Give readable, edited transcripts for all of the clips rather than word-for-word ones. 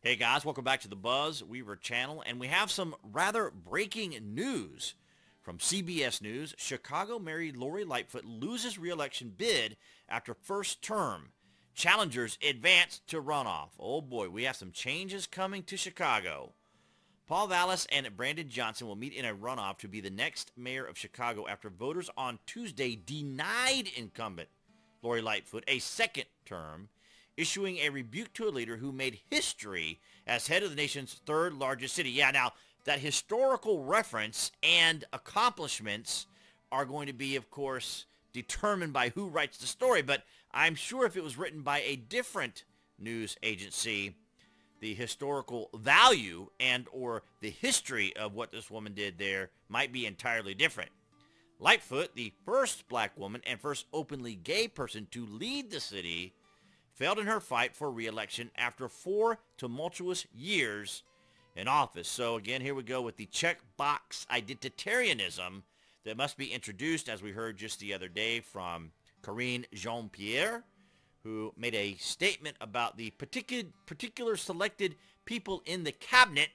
Hey guys, welcome back to the BuzWeaver channel, and we have some rather breaking news from CBS News. Chicago Mayor Lori Lightfoot loses re-election bid after first term. Challengers advance to runoff. Oh boy, we have some changes coming to Chicago. Paul Vallas and Brandon Johnson will meet in a runoff to be the next mayor of Chicago after voters on Tuesday denied incumbent Lori Lightfoot a second term, issuing a rebuke to a leader who made history as head of the nation's third largest city. Yeah, now, that historical reference and accomplishments are going to be, of course, determined by who writes the story, but I'm sure if it was written by a different news agency, the historical value and or the history of what this woman did there might be entirely different. Lightfoot, the first black woman and first openly gay person to lead the city, failed in her fight for re-election after 4 tumultuous years in office. So again, here we go with the checkbox identitarianism that must be introduced, as we heard just the other day from Karine Jean-Pierre, who made a statement about the particular selected people in the cabinet,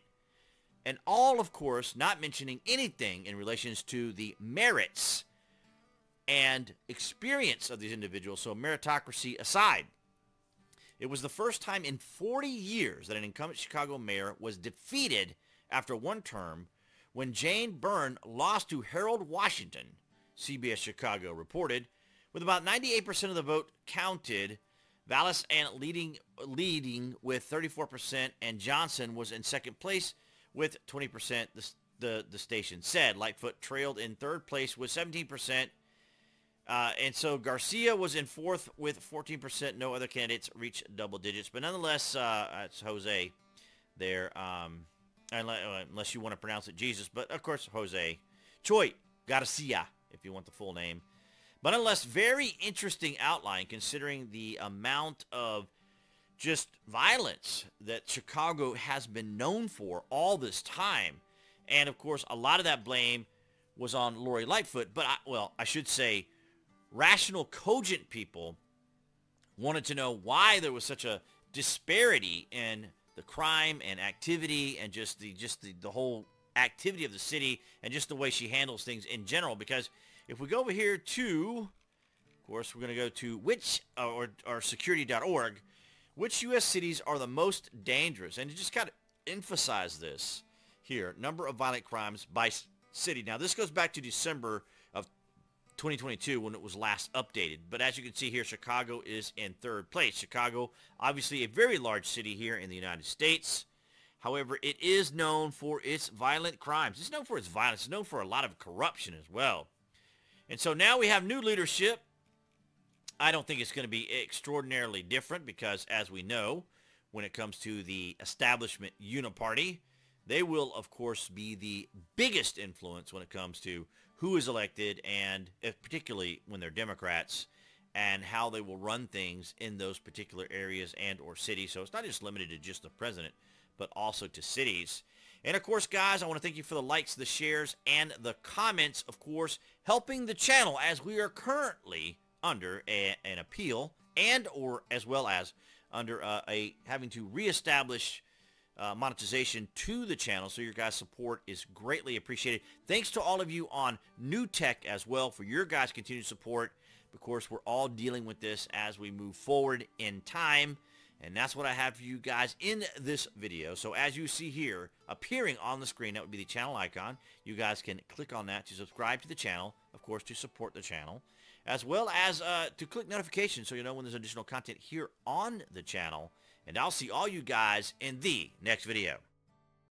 and all, of course, not mentioning anything in relations to the merits and experience of these individuals, so meritocracy aside. It was the first time in 40 years that an incumbent Chicago mayor was defeated after one term when Jane Byrne lost to Harold Washington, CBS Chicago reported. With about 98% of the vote counted, Vallas and leading with 34%, and Johnson was in second place with 20%, the station said. Lightfoot trailed in third place with 17%. And so Garcia was in fourth with 14%. No other candidates reached double digits. But nonetheless, it's Jose there. Unless you want to pronounce it Jesus. But, of course, Jose Choi Garcia, if you want the full name. But nonetheless, very interesting outline considering the amount of just violence that Chicago has been known for all this time. And, of course, a lot of that blame was on Lori Lightfoot. But, I should say, rational, cogent people wanted to know why there was such a disparity in the crime and activity and just the whole activity of the city and just the way she handles things in general. Because if we go over here to, of course, we're going to go to or security.org, which U.S. cities are the most dangerous? And to just kind of emphasize this here, number of violent crimes by city. Now, this goes back to December of 2022 when it was last updated. But as you can see here, Chicago is in third place. Chicago, obviously a very large city here in the United States. However, it is known for its violent crimes. It's known for its violence. It's known for a lot of corruption as well. And so now we have new leadership. I don't think it's going to be extraordinarily different because, as we know, when it comes to the establishment uniparty, they will, of course, be the biggest influence when it comes to who is elected, and particularly when they're Democrats, and how they will run things in those particular areas and or cities. So it's not just limited to just the president, but also to cities. And, of course, guys, I want to thank you for the likes, the shares, and the comments, of course, helping the channel as we are currently under an appeal and or as well as under having to reestablish monetization to the channel, so your guys' support is greatly appreciated. Thanks to all of you on New Tech as well for your guys' continued support. Of course, we're all dealing with this as we move forward in time, and that's what I have for you guys in this video. So as you see here appearing on the screen, that would be the channel icon. You guys can click on that to subscribe to the channel, of course, to support the channel, as well as to click notifications so you know when there's additional content here on the channel. And I'll see all you guys in the next video.